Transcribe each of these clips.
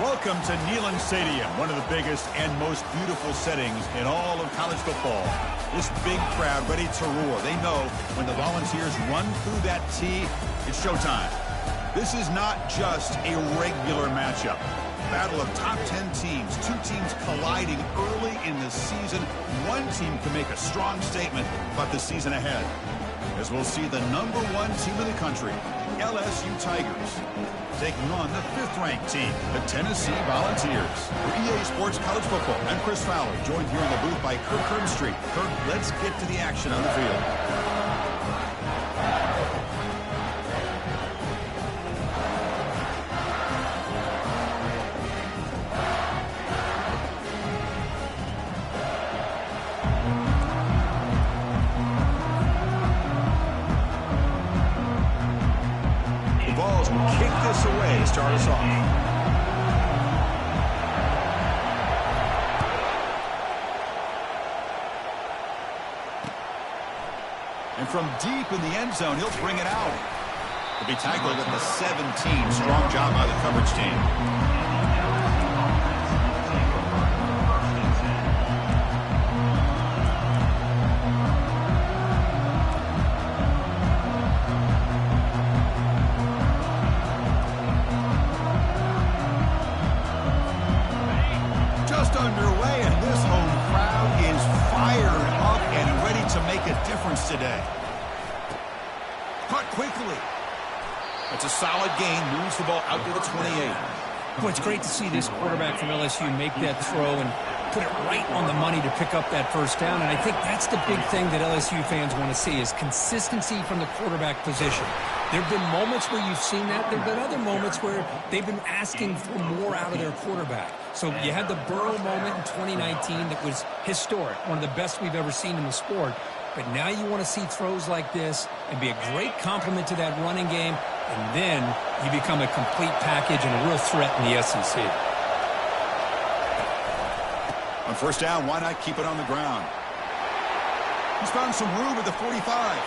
Welcome to Neyland Stadium, one of the biggest and most beautiful settings in all of college football. This big crowd ready to roar. They know when the Volunteers run through that tee, it's showtime. This is not just a regular matchup. Battle of top 10 teams, two teams colliding early in the season. One team can make a strong statement about the season ahead, as we'll see the #1 team in the country, LSU Tigers, taking on the 5th-ranked team, the Tennessee Volunteers. For EA Sports College Football, I'm Chris Fowler, joined here in the booth by Kirk Herbstreit. Kirk, let's get to the action on the field. Away to start us off. And from deep in the end zone, he'll bring it out. He'll be tackled at the 17. Strong job by the coverage team. Underway, and this home crowd is fired up and ready to make a difference today. Caught quickly. It's a solid gain, moves the ball out to the 28. Well, it's great to see this quarterback from LSU make that throw and put it right on the money to pick up that first down. And I think that's the big thing that LSU fans want to see is consistency from the quarterback position. There have been moments where you've seen that. There have been other moments where they've been asking for more out of their quarterback. So you had the Burrow moment in 2019 that was historic, one of the best we've ever seen in the sport. But now you want to see throws like this and be a great complement to that running game, and then you become a complete package and a real threat in the SEC. On first down, why not keep it on the ground? He's found some room at the 45.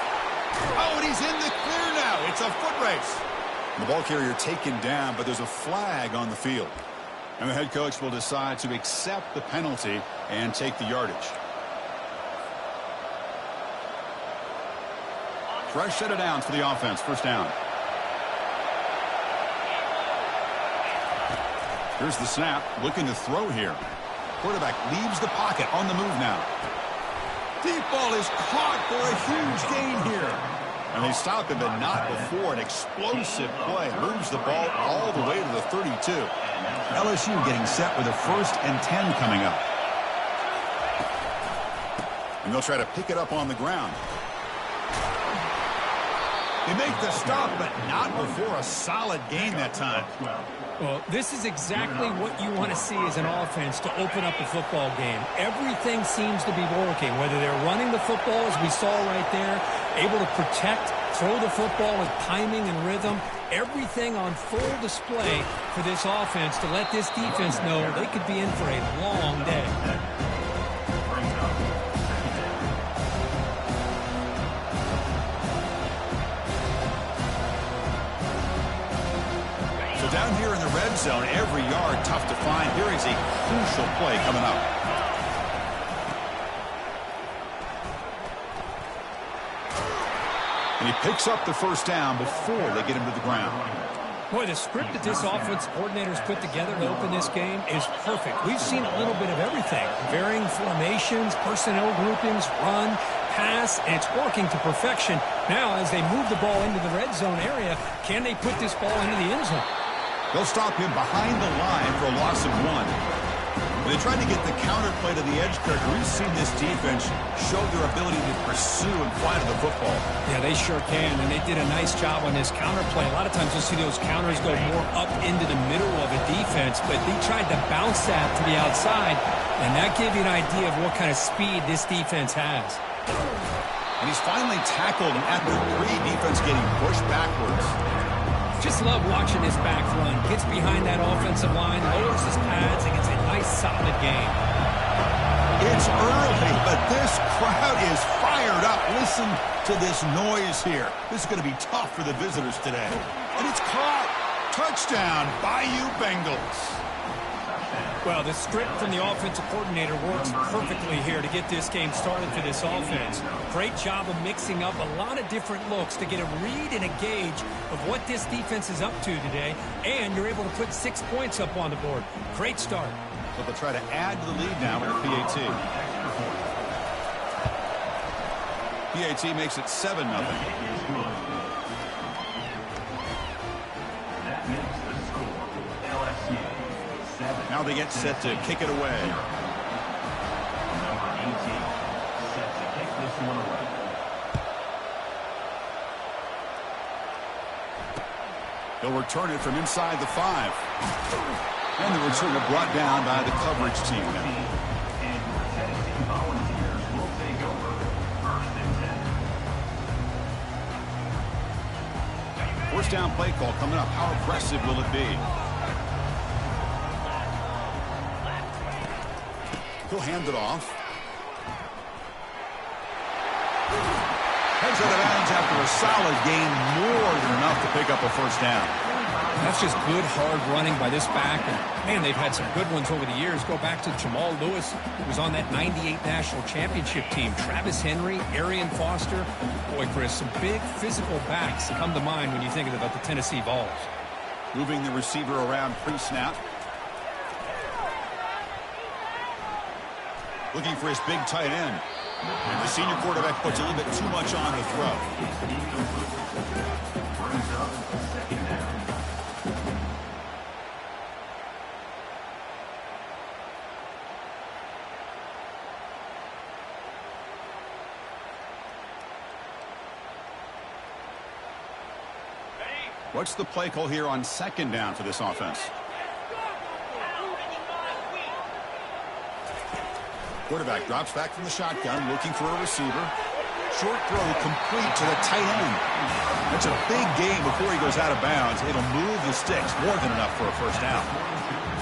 Oh, and he's in the clear now. It's a foot race. The ball carrier taken down, but there's a flag on the field. And the head coach will decide to accept the penalty and take the yardage. Fresh set of downs for the offense. First down. Here's the snap. Looking to throw here. Quarterback leaves the pocket on the move now. Deep ball is caught for a huge gain here. And they stop him, but not before. An explosive play. Moves the ball all the way to the 32. LSU getting set with a 1st and 10 coming up. And they'll try to pick it up on the ground. They make the stop, but not before a solid gain that time. Well, this is exactly what you want to see as an offense to open up a football game. Everything seems to be working, whether they're running the football, as we saw right there, able to protect, throw the football with timing and rhythm. Everything on full display for this offense to let this defense know they could be in for a long day. So down here in the red zone, every yard tough to find. Here is a crucial play coming up. And he picks up the first down before they get him to the ground. Boy, the script that this offense coordinator's put together to open this game is perfect. We've seen a little bit of everything. Varying formations, personnel groupings, run, pass, and it's working to perfection. Now, as they move the ball into the red zone area, can they put this ball into the end zone? They'll stop him behind the line for a loss of 1. They tried to get the counter play to the edge, Kirk. We've seen this defense show their ability to pursue and fly to the football. Yeah, they sure can, and they did a nice job on this counter play. A lot of times you'll see those counters go more up into the middle of a defense, but they tried to bounce that to the outside, and that gave you an idea of what kind of speed this defense has. And he's finally tackled at the 3, defense getting pushed backwards. Just love watching this back run. Gets behind that offensive line, lowers his pads, and gets a nice, solid gain. It's early, but this crowd is fired up. Listen to this noise here. This is going to be tough for the visitors today. And it's caught. Touchdown, Bayou Bengals. Well, the script from the offensive coordinator works perfectly here to get this game started for this offense. Great job of mixing up a lot of different looks to get a read and a gauge of what this defense is up to today, and you're able to put 6 points up on the board. Great start. So they'll try to add to the lead now with a PAT. PAT makes it 7-0. Now they get set to kick it away. Number 18, set to kick this one away. He'll return it from inside the 5. And the returner brought down by the coverage team. And your Tennessee Volunteers will take over 1st and 10. First down play call coming up. How aggressive will it be? He'll hand it off. Heads out of bounds after a solid gain, more than enough to pick up a first down. That's just good, hard running by this back. And, man, they've had some good ones over the years. Go back to Jamal Lewis, who was on that 98 National Championship team. Travis Henry, Arian Foster. Boy, Chris, some big physical backs come to mind when you think about the Tennessee Vols. Moving the receiver around pre-snap. Looking for his big tight end. And the senior quarterback puts a little bit too much on the throw. Brings up 2nd down. What's the play call here on 2nd down for this offense? Quarterback drops back from the shotgun, looking for a receiver. Short throw complete to the tight end. That's a big gain before he goes out of bounds. It'll move the sticks, more than enough for a first down.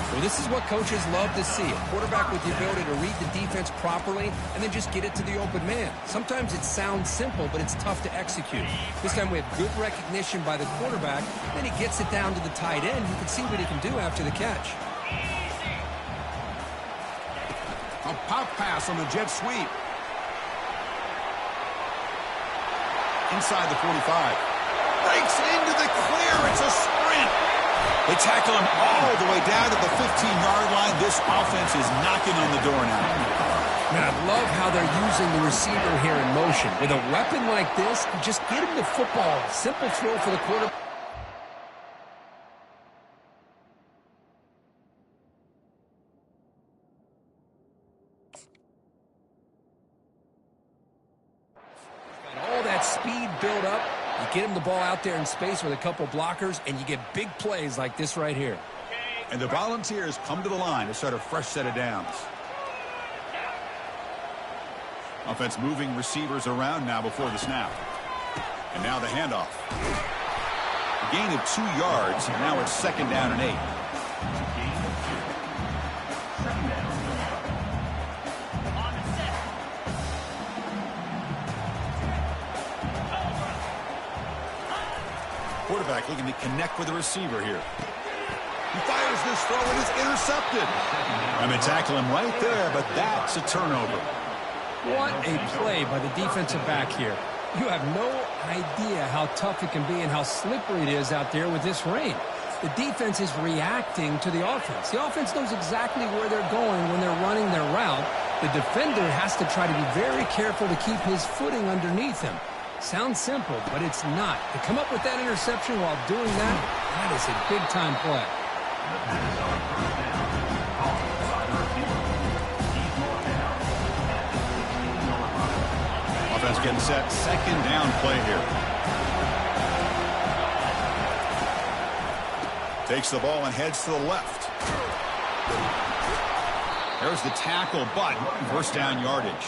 Well, this is what coaches love to see. A quarterback with the ability to read the defense properly and then just get it to the open man. Sometimes it sounds simple, but it's tough to execute. This time we have good recognition by the quarterback. Then he gets it down to the tight end. You can see what he can do after the catch. A pop pass on the jet sweep. Inside the 45. Breaks into the clear. It's a sprint. They tackle him all the way down to the 15-yard line. This offense is knocking on the door now. Man, I love how they're using the receiver here in motion. With a weapon like this, just get him the football. Simple throw for the quarterback. All that speed build up. You get him the ball out there in space with a couple blockers, and you get big plays like this right here. And the Volunteers come to the line to start a fresh set of downs. Offense moving receivers around now before the snap. And now the handoff. A gain of 2 yards, and now it's 2nd down and 8. Quarterback looking to connect with the receiver here. He fires this throw and it's intercepted. And they tackle him right there, but that's a turnover. What a play by the defensive back here. You have no idea how tough it can be and how slippery it is out there with this rain. The defense is reacting to the offense. The offense knows exactly where they're going when they're running their route. The defender has to try to be very careful to keep his footing underneath him. Sounds simple, but it's not. To come up with that interception while doing that, that is a big-time play. Offense getting set. 2nd down play here. Takes the ball and heads to the left. There's the tackle, but 1st down yardage.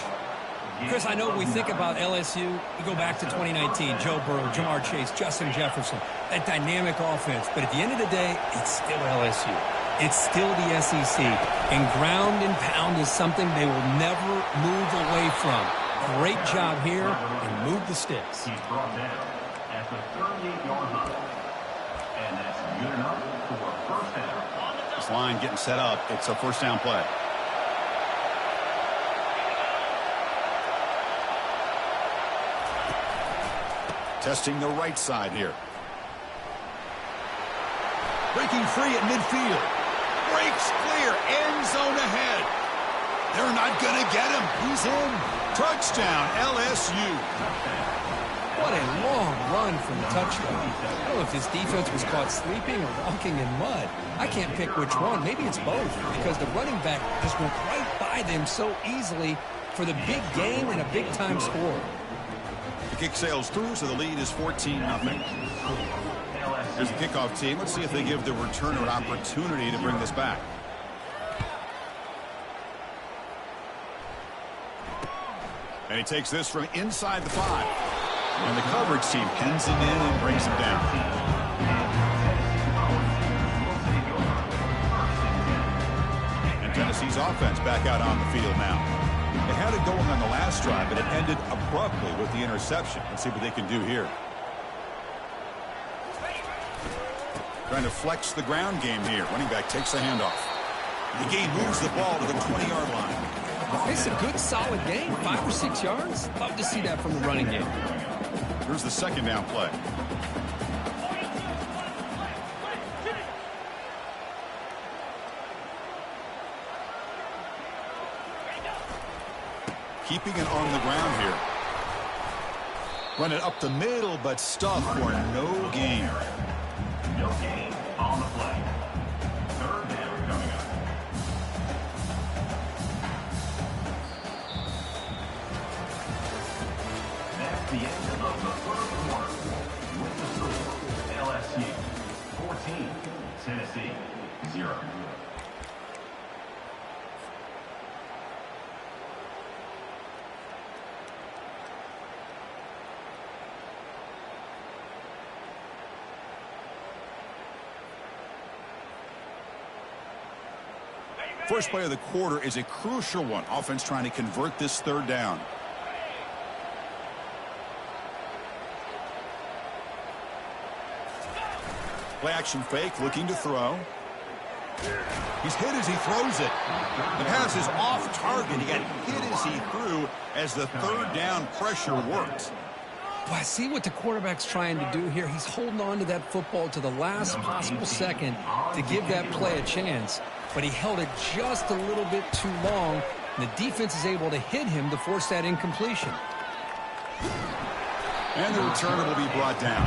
Chris, I know we think about LSU, we go back to 2019, Joe Burrow, Jamar Chase, Justin Jefferson, that dynamic offense. But at the end of the day, it's still LSU. It's still the SEC. And ground and pound is something they will never move away from. Great job here, and move the sticks. He's brought down at the 38-yard line. And that's good enough for 1st down. The this line getting set up. It's a first down play. Testing the right side here. Breaking free at midfield. Breaks clear. End zone ahead. They're not going to get him. He's in. Touchdown, LSU. What a long run from the touchdown. I don't know if this defense was caught sleeping or walking in mud. I can't pick which one. Maybe it's both, because the running back just went right by them so easily for the big gain and a big-time score. The kick sails through, so the lead is 14-0. Here's the kickoff team. Let's see if they give the returner an opportunity to bring this back. And he takes this from inside the 5. And the coverage team pins him in and brings him down. And Tennessee's offense back out on the field now. They had it going on the last drive, but it ended abruptly with the interception. Let's see what they can do here. Trying to flex the ground game here. Running back takes the handoff. The game moves the ball to the 20-yard line. It's a good, solid game. 5 or 6 yards. Love to see that from the running game. Here's the second down play. Keeping it on the ground here. Run it up the middle, but stuffed for no gain. No gain on the play. Third down coming up. That's the end of the first quarter. With the score, LSU 14, Tennessee 0. First play of the quarter is a crucial one. Offense trying to convert this third down. Play action fake, looking to throw. He's hit as he throws it. The pass is off target. He got hit as he threw as the third down pressure worked. Well, I see what the quarterback's trying to do here. He's holding on to that football to the last possible second to give that play a chance. But he held it just a little bit too long, and the defense is able to hit him to force that incompletion. And the returner will be brought down.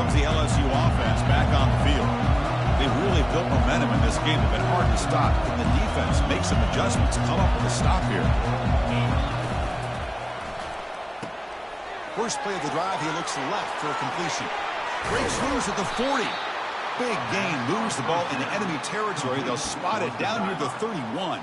The LSU offense back on the field. They really built momentum in this game. It's been hard to stop. Can the defense make some adjustments, come up with a stop here? First play of the drive, he looks left for a completion. Breaks loose at the 40. Big gain, moves the ball into enemy territory. They'll spot it down near the 31.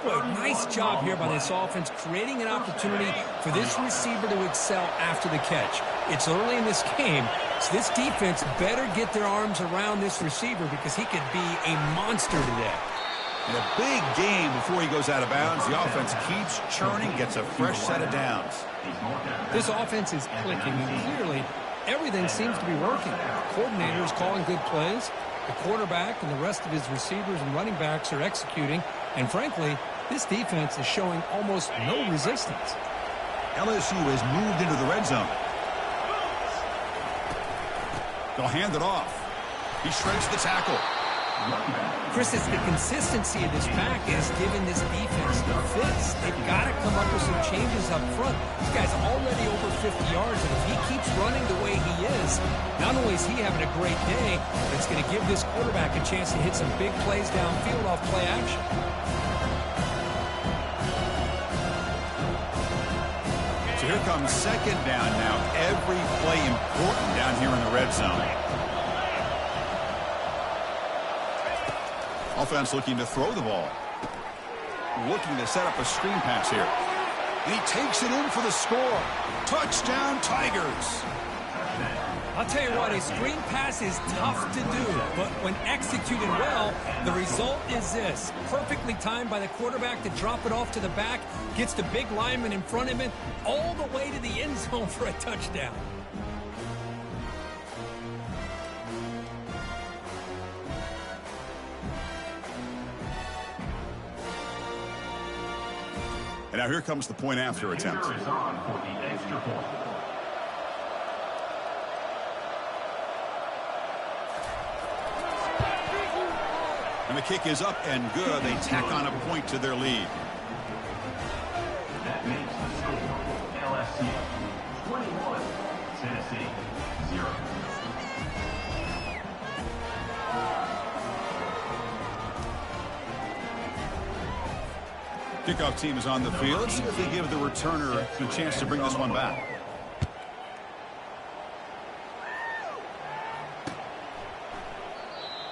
Boy, nice job here by this offense, creating an opportunity for this receiver to excel after the catch. It's early in this game, so this defense better get their arms around this receiver because he could be a monster today. And a big gain before he goes out of bounds. The offense keeps churning, gets a fresh set of downs. This offense is clicking, and clearly everything seems to be working. The coordinator is calling good plays. The quarterback and the rest of his receivers and running backs are executing. And frankly, this defense is showing almost no resistance. LSU has moved into the red zone. They'll hand it off. He shreds the tackle. Chris, it's the consistency of this pack is giving this defense the fits. They've got to come up with some changes up front. This guy's already over 50 yards, and if he keeps running the way he is, not only is he having a great day, but it's going to give this quarterback a chance to hit some big plays downfield off play action. So here comes second down now. Every play important down here in the red zone. Offense looking to throw the ball. Looking to set up a screen pass here. And he takes it in for the score. Touchdown, Tigers. I'll tell you what, a screen pass is tough to do, but when executed well, the result is this. Perfectly timed by the quarterback to drop it off to the back, gets the big lineman in front of him, all the way to the end zone for a touchdown. And now here comes the point after attempt. Is on for the extra point. And the kick is up and good. They tack on a point to their lead. That makes the score LSU 21, Tennessee 0. Kickoff team is on the field. Let's see if they give the returner a chance to bring this one back.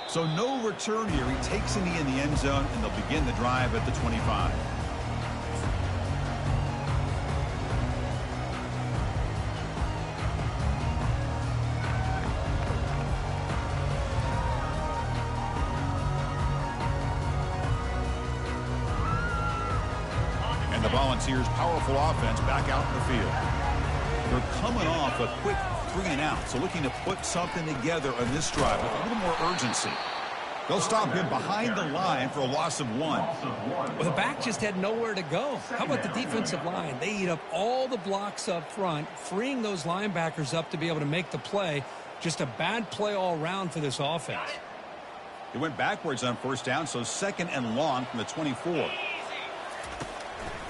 So no return here. He takes it in the end zone, and they'll begin the drive at the 25. And the Volunteers' powerful offense back out in the field. They're coming off a quick 3-and-out, so looking to put something together on this drive with a little more urgency. They'll stop him behind the line for a loss of 1. Well, the back just had nowhere to go. How about the defensive line? They eat up all the blocks up front, freeing those linebackers up to be able to make the play. Just a bad play all around for this offense. He went backwards on first down, so 2nd and long from the 24.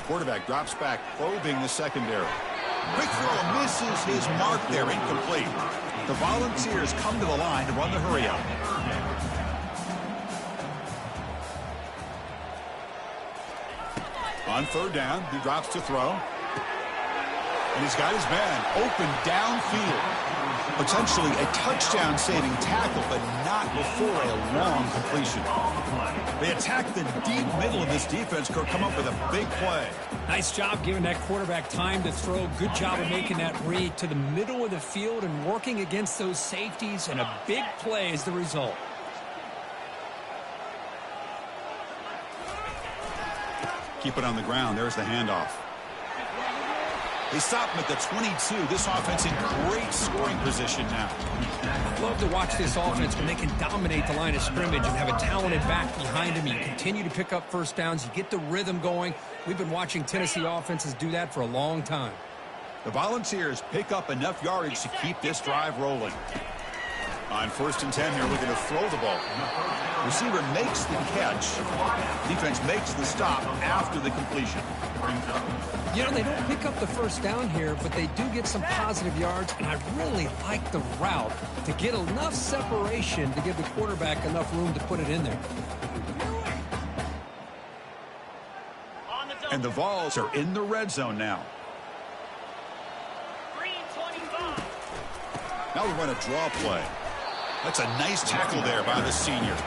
Quarterback drops back, probing the secondary. Quick throw, misses his mark there, incomplete. The Volunteers come to the line to run the hurry-up. On 3rd down, he drops to throw. And he's got his man open downfield. Potentially a touchdown-saving tackle, but not before a long completion. They attack the deep middle of this defense, come up with a big play. Nice job giving that quarterback time to throw. Good job of making that read to the middle of the field and working against those safeties, and a big play is the result. Keep it on the ground. There's the handoff. They stop him at the 22. This offense in great scoring position now. Love to watch this offense when they can dominate the line of scrimmage and have a talented back behind them. You continue to pick up first downs. You get the rhythm going. We've been watching Tennessee offenses do that for a long time. The Volunteers pick up enough yardage to keep this drive rolling. On 1st and 10 here, looking to throw the ball. Receiver makes the catch. Defense makes the stop after the completion. You know, they don't pick up the first down here, but they do get some positive yards, and I really like the route to get enough separation to give the quarterback enough room to put it in there. And the Vols are in the red zone now. Now we run a draw play. That's a nice tackle there by the senior.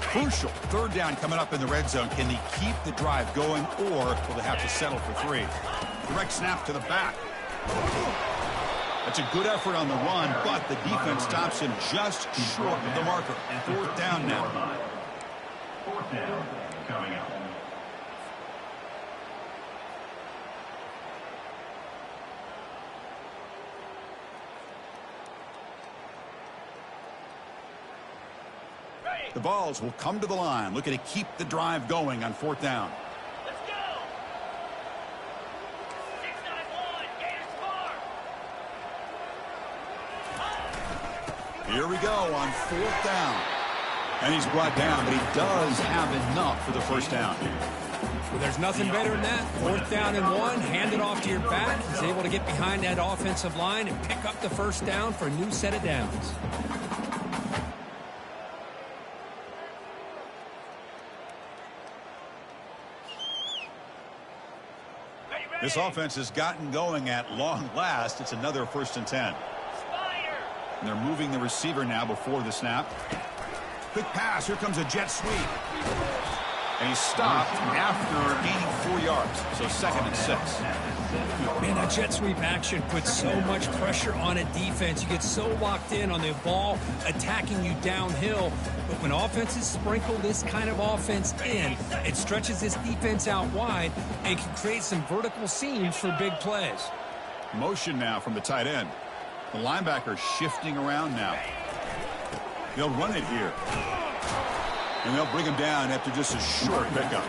Crucial 3rd down coming up in the red zone. Can they keep the drive going, or will they have to settle for 3? Direct snap to the back. That's a good effort on the run, but the defense stops him just short of the marker. 4th down now. 4th down coming up. The Vols will come to the line, looking to keep the drive going on 4th down. Let's go! 691, Gators Here we go on 4th down. And he's brought down, but he does have enough for the first down. Well, there's nothing better than that. 4th down and 1, hand it off to your back. He's able to get behind that offensive line and pick up the first down for a new set of downs. This offense has gotten going at long last. It's another 1st and 10. Spider! And they're moving the receiver now before the snap. Quick pass. Here comes a jet sweep. And he stopped after gaining 4 yards. So 2nd and 6. Man, that jet sweep action puts so much pressure on a defense. You get so locked in on the ball attacking you downhill. But when offenses sprinkle this kind of offense in, it stretches this defense out wide and can create some vertical seams for big plays. Motion now from the tight end. The linebacker shifting around now. They'll run it here. And they'll bring him down after just a short pickup.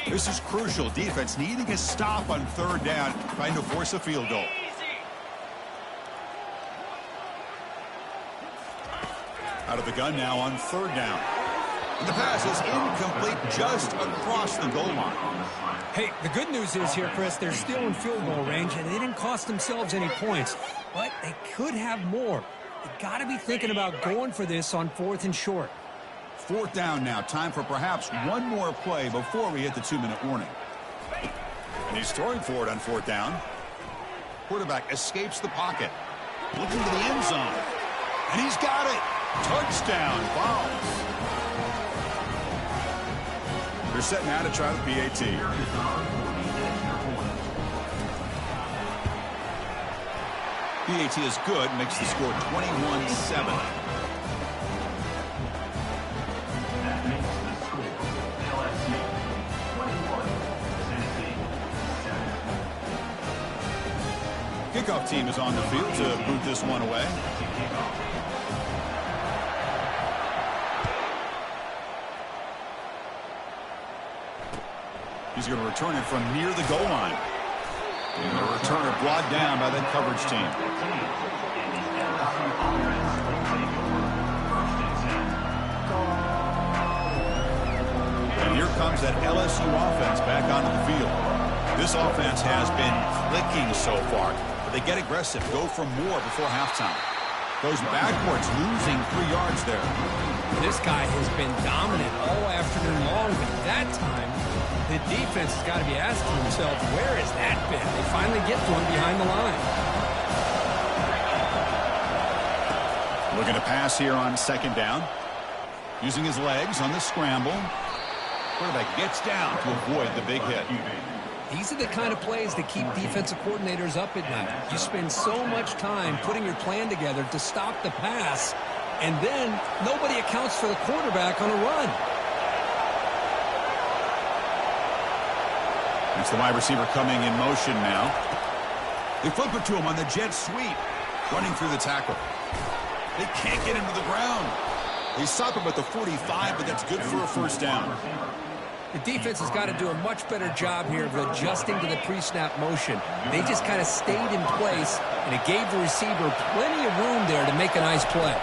This is crucial. Defense needing a stop on 3rd down, trying to force a field goal. Out of the gun now on 3rd down. And the pass is incomplete just across the goal line. Hey, the good news is here, Chris, they're still in field goal range, and they didn't cost themselves any points. But they could have more. You got to be thinking about going for this on 4th and short. 4th down now. Time for perhaps one more play before we hit the 2-minute warning. And he's throwing for it on 4th down. Quarterback escapes the pocket. Looking to the end zone. And he's got it. Touchdown, Vols. They're set now to try the PAT. PAT is good. Makes the score 21-7. Kickoff team is on the field to boot this one away. He's going to return it from near the goal line. And the returner brought down by that coverage team. And here comes that LSU offense back onto the field. This offense has been clicking so far, but they get aggressive, go for more before halftime. Goes backwards, losing 3 yards there. This guy has been dominant all afternoon long, but that time, the defense has got to be asking themselves, where has that been? They finally get to him behind the line. Looking to pass here on 2nd down. Using his legs on the scramble. Quarterback gets down to avoid the big hit. These are the kind of plays that keep defensive coordinators up at night. You spend so much time putting your plan together to stop the pass, and then nobody accounts for the quarterback on a run. It's the wide receiver coming in motion now. They flip it to him on the jet sweep. Running through the tackle. They can't get him to the ground. They stop him at the 45, but that's good for a 1st down. The defense has got to do a much better job here of adjusting to the pre-snap motion. They just kind of stayed in place, and it gave the receiver plenty of room there to make a nice play.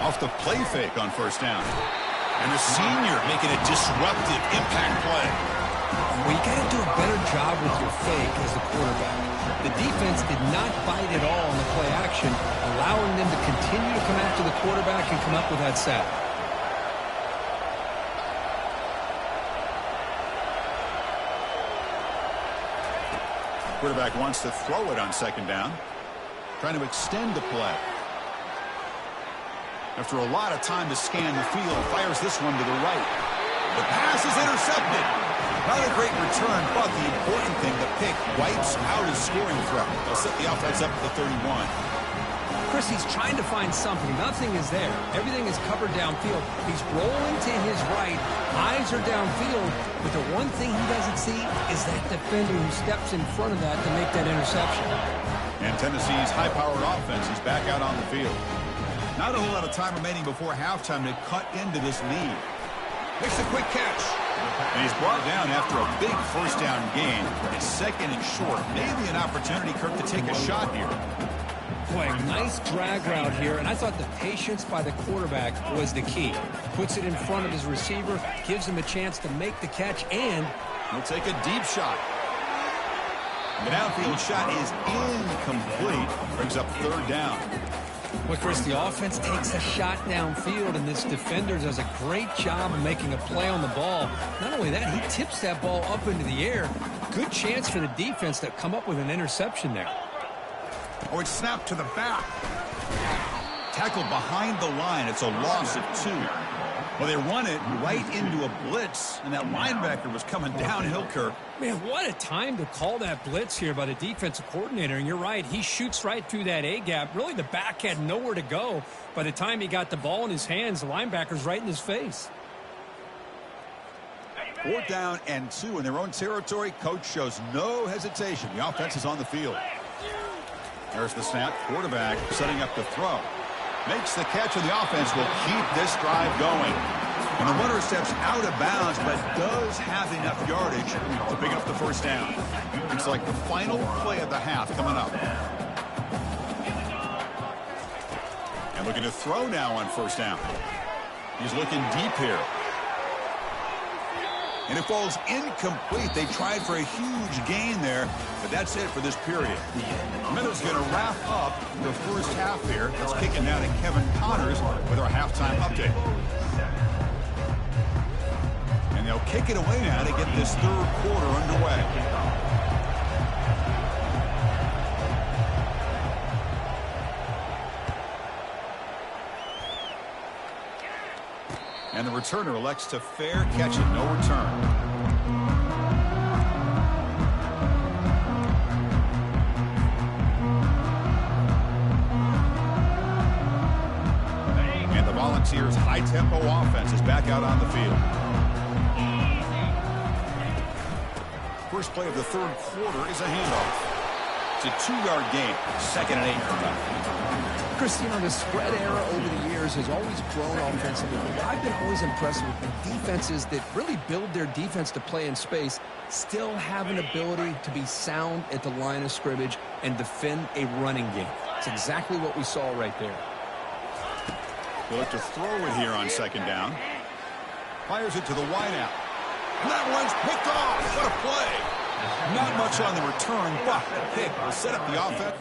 Off the play fake on 1st down. And the senior making a disruptive impact play. Well, you got to do a better job with your fake as the quarterback. The defense did not bite at all on the play action, allowing them to continue to come after the quarterback and come up with that sack. Quarterback wants to throw it on 2nd down. Trying to extend the play. After a lot of time to scan the field, fires this one to the right. The pass is intercepted. Not a great return, but the important thing, the pick wipes out his scoring threat. They'll set the offense up at the 31. Chris, he's trying to find something. Nothing is there. Everything is covered downfield. He's rolling to his right. Eyes are downfield. But the one thing he doesn't see is that defender who steps in front of that to make that interception. And Tennessee's high-powered offense is back out on the field. Not a whole lot of time remaining before halftime to cut into this lead. Makes a quick catch. And he's brought down after a big 1st down gain. It's 2nd and short. Maybe an opportunity, Kirk, to take a shot here. Boy, nice drag route here, and I thought the patience by the quarterback was the key. Puts it in front of his receiver, gives him a chance to make the catch, and he'll take a deep shot. The downfield shot is incomplete. Brings up 3rd down. Well, Chris, the offense takes a shot downfield, and this defender does a great job of making a play on the ball. Not only that, he tips that ball up into the air. Good chance for the defense to come up with an interception there. Oh, it's snapped to the back. Tackled behind the line. It's a loss of 2. Well, they run it right into a blitz, and that linebacker was coming downhill, Kirk. Man, what a time to call that blitz here by the defensive coordinator. And you're right, he shoots right through that A-gap. Really, the back had nowhere to go. By the time he got the ball in his hands, the linebacker's right in his face. 4th down and 2 in their own territory. Coach shows no hesitation. The offense is on the field. There's the snap. Quarterback setting up the throw. Makes the catch, and the offense will keep this drive going. And the runner steps out of bounds, but does have enough yardage to pick up the first down. It's like the final play of the half coming up. And looking to throw now on first down. He's looking deep here. And it falls incomplete. They tried for a huge gain there, but that's it for this period. Miller's going to wrap up the first half here. Let's kick it now to Kevin Connors with our halftime update. And they'll kick it away now to get this 3rd quarter underway. And the returner elects to fair catch it, no return. And the Volunteers' high-tempo offense is back out on the field. First play of the 3rd quarter is a handoff. It's a 2-yard gain, 2nd and 8. Cristiano, the spread era over the years has always grown offensively. I've been always impressed with defenses that really build their defense to play in space, still have an ability to be sound at the line of scrimmage and defend a running game. It's exactly what we saw right there. They look to throw it here on 2nd down. Fires it to the wideout. And that one's picked off. What a play. Not much on the return, but the pick will set up the offense.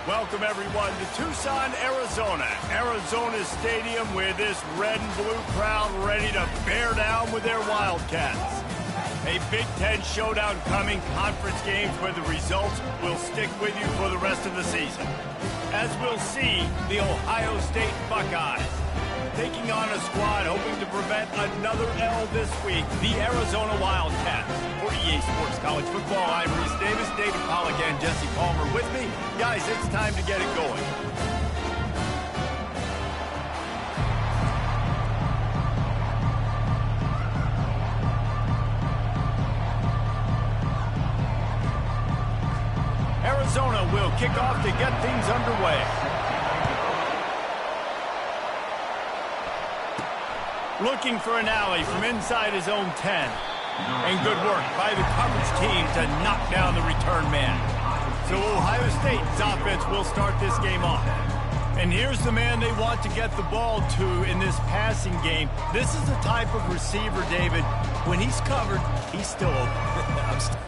Welcome, everyone, to Tucson, Arizona. Arizona Stadium with this red and blue crowd ready to bear down with their Wildcats. A Big Ten showdown coming, conference games where the results will stick with you for the rest of the season. As we'll see, the Ohio State Buckeyes taking on a squad hoping to prevent another L this week, the Arizona Wildcats. For EA Sports College Football, I'm Reese Davis, David Pollack, and Jesse Palmer with me. Guys, it's time to get it going. Arizona will kick off to get things underway. Looking for an alley from inside his own 10. And good work by the coverage team to knock down the return man. So Ohio State's offense will start this game off. And here's the man they want to get the ball to in this passing game. This is the type of receiver, David, when he's covered, he's still open.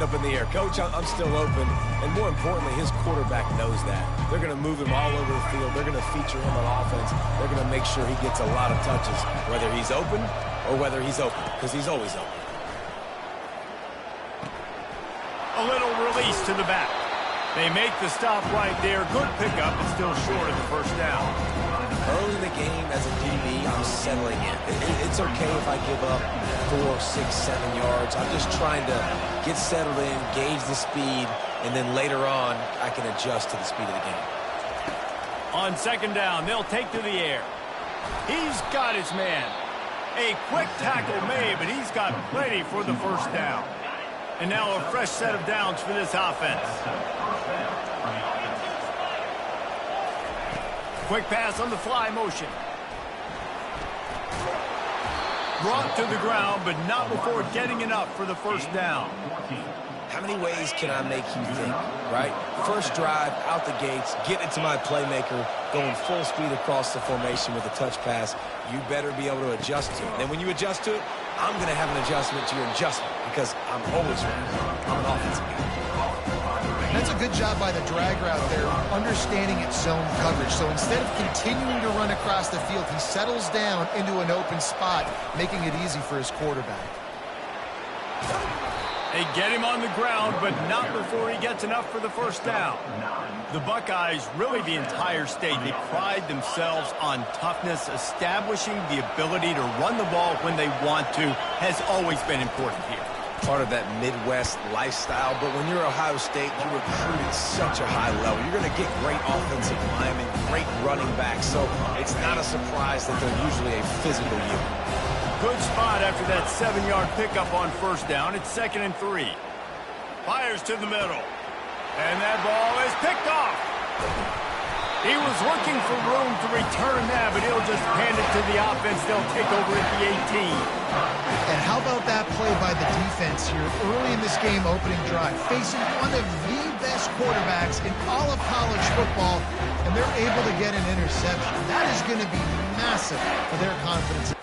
hand up in the air. Coach, I'm still open. And more importantly, his quarterback knows that. They're going to move him all over the field. They're going to feature him on offense. They're going to make sure he gets a lot of touches, whether he's open or whether he's open, because he's always open. A little release to the back. They make the stop right there. Good pickup, but still short of the first down. Early in the game as a DB, I'm settling in. It's okay if I give up 4, 6, 7 yards. I'm just trying to get settled in, gauge the speed, and then later on, I can adjust to the speed of the game. On second down, they'll take to the air. He's got his man. A quick tackle made, but he's got plenty for the first down. And now a fresh set of downs for this offense. Quick pass on the fly motion. Brought to the ground, but not before getting enough for the first down. How many ways can I make you think, right? First drive, out the gates, get it to my playmaker, going full speed across the formation with a touch pass. You better be able to adjust to it. Then when you adjust to it, I'm going to have an adjustment to your adjustment because I'm always right. I'm an offensive guy. That's a good job by the drag route there, understanding its zone coverage. So instead of continuing to run across the field, he settles down into an open spot, making it easy for his quarterback. They get him on the ground, but not before he gets enough for the first down. The Buckeyes, really the entire state, they pride themselves on toughness. Establishing the ability to run the ball when they want to has always been important here. Part of that Midwest lifestyle, but when you're Ohio State, you recruit at such a high level. You're going to get great offensive linemen, great running backs, so it's not a surprise that they're usually a physical unit. Good spot after that 7-yard pickup on first down. It's 2nd and 3. Fires to the middle. And that ball is picked off. He was looking for room to return that, but he'll just hand it to the offense. They'll take over at the 18. And how about that play by the defense here early in this game opening drive, facing one of the best quarterbacks in all of college football, and they're able to get an interception. That is going to be massive for their confidence.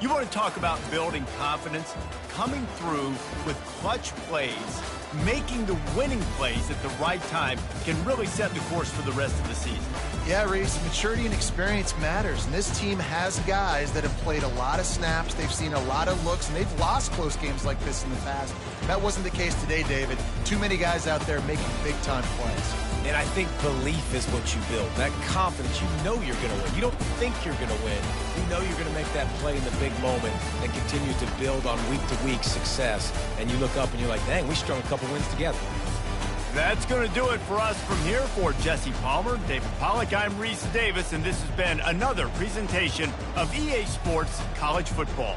You want to talk about building confidence? Coming through with clutch plays, making the winning plays at the right time can really set the course for the rest of the season. Yeah, Reese, maturity and experience matters, and this team has guys that have played a lot of snaps, they've seen a lot of looks, and they've lost close games like this in the past. That wasn't the case today, David. Too many guys out there making big-time plays. And I think belief is what you build. That confidence, you know you're going to win. You don't think you're going to win. You know you're going to make that play in the big moment and continue to build on week-to-week success. And you look up and you're like, dang, we strung a couple wins together. That's going to do it for us from here. For Jesse Palmer, David Pollack, I'm Reese Davis, and this has been another presentation of EA Sports College Football.